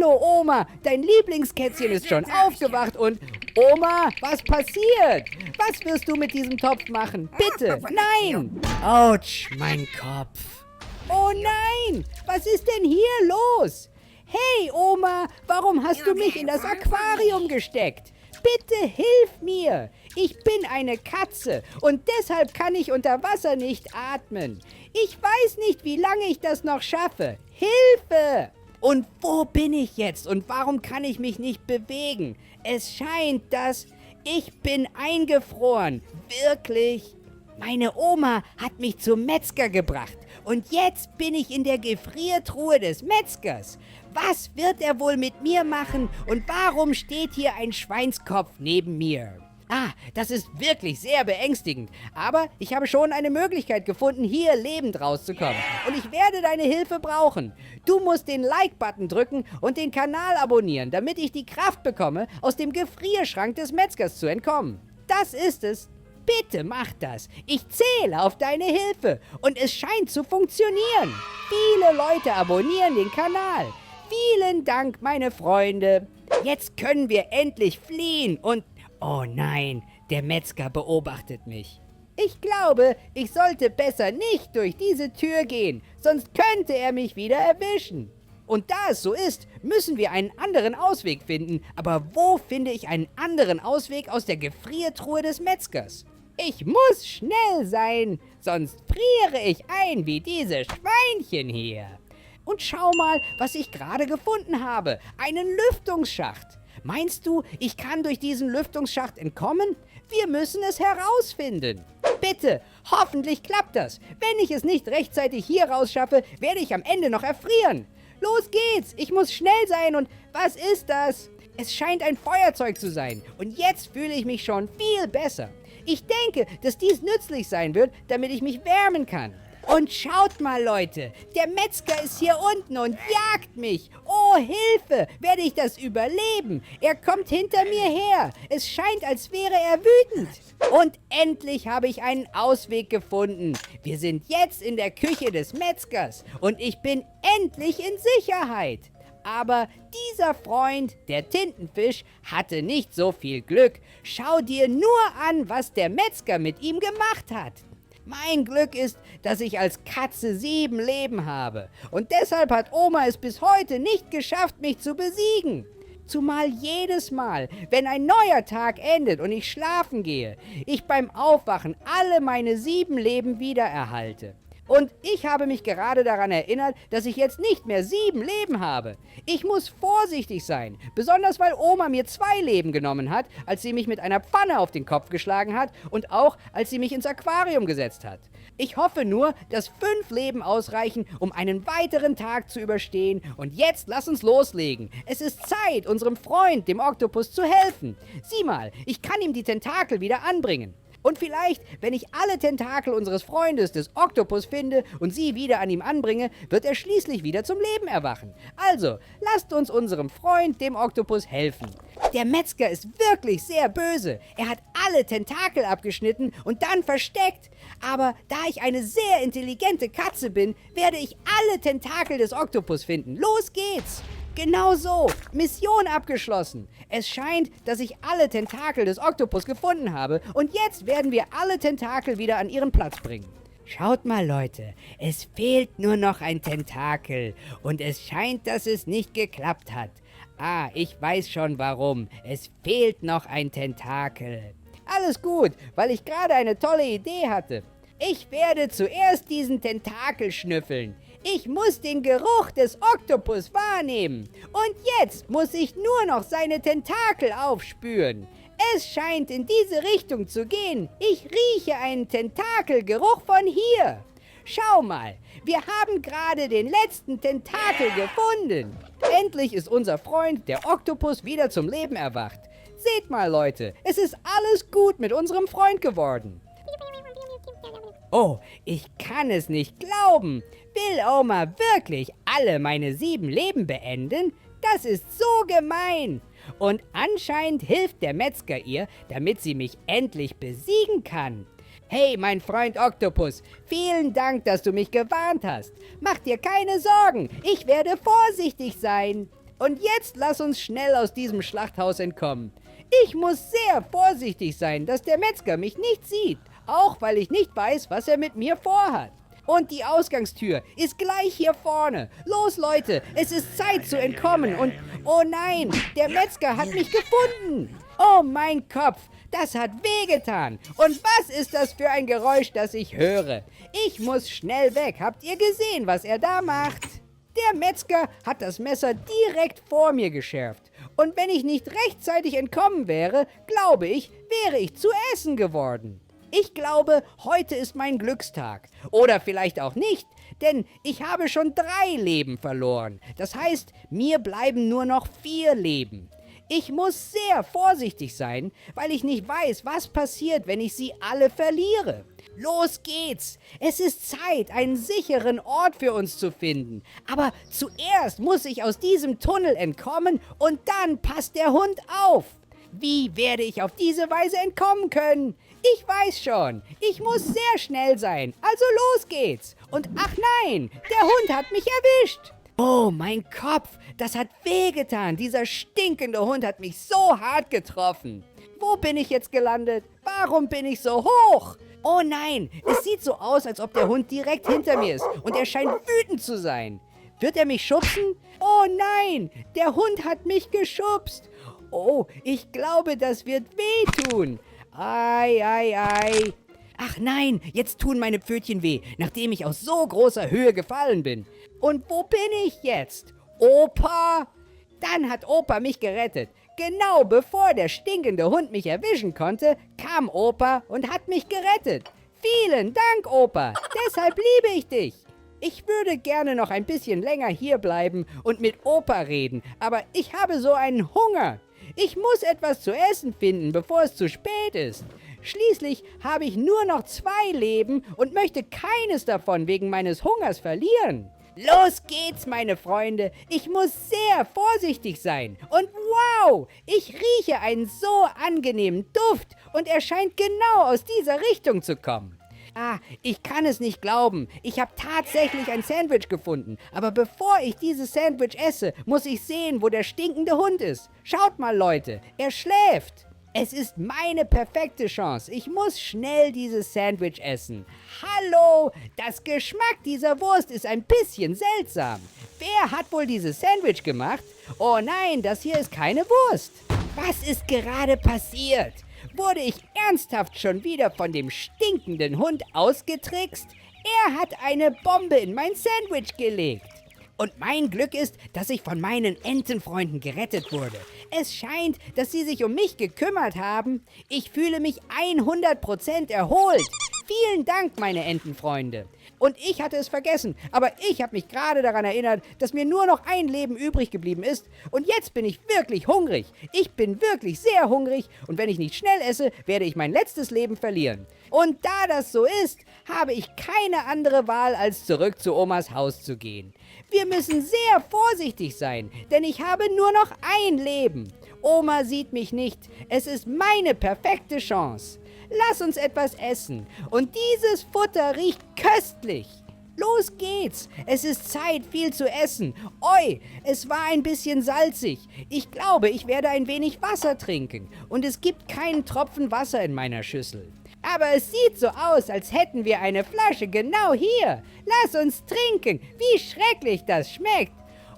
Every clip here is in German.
Hallo Oma, dein Lieblingskätzchen ist schon aufgewacht und... Oma, was passiert? Was wirst du mit diesem Topf machen? Bitte, nein! Autsch, mein Kopf. Oh nein, was ist denn hier los? Hey Oma, warum hast du mich in das Aquarium gesteckt? Bitte hilf mir! Ich bin eine Katze und deshalb kann ich unter Wasser nicht atmen. Ich weiß nicht, wie lange ich das noch schaffe. Hilfe! Und wo bin ich jetzt und warum kann ich mich nicht bewegen? Es scheint, dass ich bin eingefroren. Wirklich? Meine Oma hat mich zum Metzger gebracht und jetzt bin ich in der Gefriertruhe des Metzgers. Was wird er wohl mit mir machen und warum steht hier ein Schweinskopf neben mir? Ah, das ist wirklich sehr beängstigend, aber ich habe schon eine Möglichkeit gefunden, hier lebend rauszukommen. Und ich werde deine Hilfe brauchen. Du musst den Like-Button drücken und den Kanal abonnieren, damit ich die Kraft bekomme, aus dem Gefrierschrank des Metzgers zu entkommen. Das ist es. Bitte mach das. Ich zähle auf deine Hilfe und es scheint zu funktionieren. Viele Leute abonnieren den Kanal. Vielen Dank, meine Freunde. Jetzt können wir endlich fliehen und... Oh nein, der Metzger beobachtet mich. Ich glaube, ich sollte besser nicht durch diese Tür gehen, sonst könnte er mich wieder erwischen. Und da es so ist, müssen wir einen anderen Ausweg finden. Aber wo finde ich einen anderen Ausweg aus der Gefriertruhe des Metzgers? Ich muss schnell sein, sonst friere ich ein wie diese Schweinchen hier. Und schau mal, was ich gerade gefunden habe. Einen Lüftungsschacht. Meinst du, ich kann durch diesen Lüftungsschacht entkommen? Wir müssen es herausfinden. Bitte, hoffentlich klappt das. Wenn ich es nicht rechtzeitig hier rausschaffe, werde ich am Ende noch erfrieren. Los geht's, ich muss schnell sein und was ist das? Es scheint ein Feuerzeug zu sein und jetzt fühle ich mich schon viel besser. Ich denke, dass dies nützlich sein wird, damit ich mich wärmen kann. Und schaut mal, Leute, der Metzger ist hier unten und jagt mich. Oh, Hilfe, werde ich das überleben? Er kommt hinter mir her. Es scheint, als wäre er wütend. Und endlich habe ich einen Ausweg gefunden. Wir sind jetzt in der Küche des Metzgers und ich bin endlich in Sicherheit. Aber dieser Freund, der Tintenfisch, hatte nicht so viel Glück. Schau dir nur an, was der Metzger mit ihm gemacht hat. Mein Glück ist, dass ich als Katze 7 Leben habe. Und deshalb hat Oma es bis heute nicht geschafft, mich zu besiegen. Zumal jedes Mal, wenn ein neuer Tag endet und ich schlafen gehe, ich beim Aufwachen alle meine 7 Leben wiedererhalte. Und ich habe mich gerade daran erinnert, dass ich jetzt nicht mehr 7 Leben habe. Ich muss vorsichtig sein, besonders weil Oma mir 2 Leben genommen hat, als sie mich mit einer Pfanne auf den Kopf geschlagen hat und auch, als sie mich ins Aquarium gesetzt hat. Ich hoffe nur, dass 5 Leben ausreichen, um einen weiteren Tag zu überstehen. Und jetzt lass uns loslegen. Es ist Zeit, unserem Freund, dem Oktopus, zu helfen. Sieh mal, ich kann ihm die Tentakel wieder anbringen. Und vielleicht, wenn ich alle Tentakel unseres Freundes, des Oktopus, finde und sie wieder an ihm anbringe, wird er schließlich wieder zum Leben erwachen. Also, lasst uns unserem Freund, dem Oktopus, helfen. Der Metzger ist wirklich sehr böse. Er hat alle Tentakel abgeschnitten und dann versteckt. Aber da ich eine sehr intelligente Katze bin, werde ich alle Tentakel des Oktopus finden. Los geht's! Genau so. Mission abgeschlossen. Es scheint, dass ich alle Tentakel des Oktopus gefunden habe und jetzt werden wir alle Tentakel wieder an ihren Platz bringen. Schaut mal, Leute, es fehlt nur noch ein Tentakel und es scheint, dass es nicht geklappt hat. Ah, ich weiß schon warum. Es fehlt noch ein Tentakel. Alles gut, weil ich gerade eine tolle Idee hatte. Ich werde zuerst diesen Tentakel schnüffeln. Ich muss den Geruch des Oktopus wahrnehmen. Und jetzt muss ich nur noch seine Tentakel aufspüren. Es scheint in diese Richtung zu gehen. Ich rieche einen Tentakelgeruch von hier. Schau mal, wir haben gerade den letzten Tentakel gefunden. Endlich ist unser Freund, der Oktopus, wieder zum Leben erwacht. Seht mal, Leute, es ist alles gut mit unserem Freund geworden. Oh, ich kann es nicht glauben. Will Oma wirklich alle meine 7 Leben beenden? Das ist so gemein. Und anscheinend hilft der Metzger ihr, damit sie mich endlich besiegen kann. Hey, mein Freund Oktopus, vielen Dank, dass du mich gewarnt hast. Mach dir keine Sorgen, ich werde vorsichtig sein. Und jetzt lass uns schnell aus diesem Schlachthaus entkommen. Ich muss sehr vorsichtig sein, dass der Metzger mich nicht sieht, auch weil ich nicht weiß, was er mit mir vorhat. Und die Ausgangstür ist gleich hier vorne. Los, Leute, es ist Zeit zu entkommen. Und, oh nein, der Metzger hat mich gefunden. Oh, mein Kopf, das hat wehgetan. Und was ist das für ein Geräusch, das ich höre? Ich muss schnell weg. Habt ihr gesehen, was er da macht? Der Metzger hat das Messer direkt vor mir geschärft. Und wenn ich nicht rechtzeitig entkommen wäre, glaube ich, wäre ich zu essen geworden. Ich glaube, heute ist mein Glückstag. Oder vielleicht auch nicht, denn ich habe schon 3 Leben verloren. Das heißt, mir bleiben nur noch 4 Leben. Ich muss sehr vorsichtig sein, weil ich nicht weiß, was passiert, wenn ich sie alle verliere. Los geht's! Es ist Zeit, einen sicheren Ort für uns zu finden. Aber zuerst muss ich aus diesem Tunnel entkommen und dann passt der Hund auf. Wie werde ich auf diese Weise entkommen können? Ich weiß schon, ich muss sehr schnell sein, also los geht's. Und ach nein, der Hund hat mich erwischt. Oh, mein Kopf, das hat wehgetan. Dieser stinkende Hund hat mich so hart getroffen. Wo bin ich jetzt gelandet? Warum bin ich so hoch? Oh nein, es sieht so aus, als ob der Hund direkt hinter mir ist und er scheint wütend zu sein. Wird er mich schubsen? Oh nein, der Hund hat mich geschubst. Oh, ich glaube, das wird wehtun. Ei, ei, ei. Ach nein, jetzt tun meine Pfötchen weh, nachdem ich aus so großer Höhe gefallen bin. Und wo bin ich jetzt? Opa? Dann hat Opa mich gerettet. Genau bevor der stinkende Hund mich erwischen konnte, kam Opa und hat mich gerettet. Vielen Dank, Opa. Deshalb liebe ich dich. Ich würde gerne noch ein bisschen länger hier bleiben und mit Opa reden, aber ich habe so einen Hunger. Ich muss etwas zu essen finden, bevor es zu spät ist. Schließlich habe ich nur noch 2 Leben und möchte keines davon wegen meines Hungers verlieren. Los geht's, meine Freunde. Ich muss sehr vorsichtig sein. Und wow, ich rieche einen so angenehmen Duft und er scheint genau aus dieser Richtung zu kommen. Ah, ich kann es nicht glauben. Ich habe tatsächlich ein Sandwich gefunden. Aber bevor ich dieses Sandwich esse, muss ich sehen, wo der stinkende Hund ist. Schaut mal, Leute, er schläft. Es ist meine perfekte Chance. Ich muss schnell dieses Sandwich essen. Hallo, das Geschmack dieser Wurst ist ein bisschen seltsam. Wer hat wohl dieses Sandwich gemacht? Oh nein, das hier ist keine Wurst. Was ist gerade passiert? Wurde ich ernsthaft schon wieder von dem stinkenden Hund ausgetrickst? Er hat eine Bombe in mein Sandwich gelegt. Und mein Glück ist, dass ich von meinen Entenfreunden gerettet wurde. Es scheint, dass sie sich um mich gekümmert haben. Ich fühle mich 100% erholt. Vielen Dank, meine Entenfreunde. Und ich hatte es vergessen, aber ich habe mich gerade daran erinnert, dass mir nur noch ein Leben übrig geblieben ist. Und jetzt bin ich wirklich hungrig. Ich bin wirklich sehr hungrig und wenn ich nicht schnell esse, werde ich mein letztes Leben verlieren. Und da das so ist, habe ich keine andere Wahl, als zurück zu Omas Haus zu gehen. Wir müssen sehr vorsichtig sein, denn ich habe nur noch ein Leben. Oma sieht mich nicht. Es ist meine perfekte Chance. Lass uns etwas essen. Und dieses Futter riecht köstlich. Los geht's. Es ist Zeit, viel zu essen. Oi, es war ein bisschen salzig. Ich glaube, ich werde ein wenig Wasser trinken. Und es gibt keinen Tropfen Wasser in meiner Schüssel. Aber es sieht so aus, als hätten wir eine Flasche genau hier. Lass uns trinken. Wie schrecklich das schmeckt.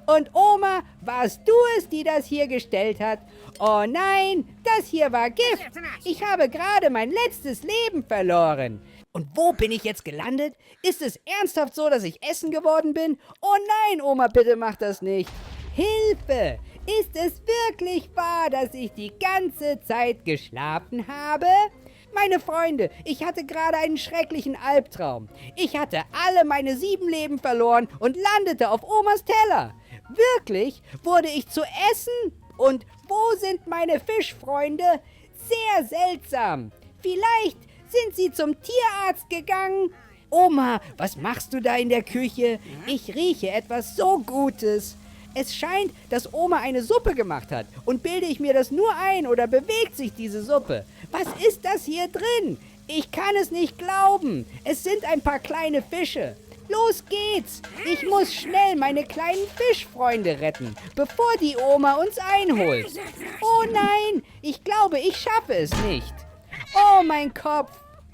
Und Oma, warst du es, die das hier gestellt hat? Oh nein, das hier war Gift. Ich habe gerade mein letztes Leben verloren. Und wo bin ich jetzt gelandet? Ist es ernsthaft so, dass ich Essen geworden bin? Oh nein, Oma, bitte mach das nicht. Hilfe! Ist es wirklich wahr, dass ich die ganze Zeit geschlafen habe? Meine Freunde, ich hatte gerade einen schrecklichen Albtraum. Ich hatte alle meine 7 Leben verloren und landete auf Omas Teller. Wirklich? Wurde ich zu essen? Und wo sind meine Fischfreunde? Sehr seltsam. Vielleicht sind sie zum Tierarzt gegangen? Oma, was machst du da in der Küche? Ich rieche etwas so Gutes. Es scheint, dass Oma eine Suppe gemacht hat. Und bilde ich mir das nur ein oder bewegt sich diese Suppe? Was ist das hier drin? Ich kann es nicht glauben. Es sind ein paar kleine Fische. Los geht's! Ich muss schnell meine kleinen Fischfreunde retten, bevor die Oma uns einholt. Oh nein, ich glaube, ich schaffe es nicht. Oh, mein Kopf!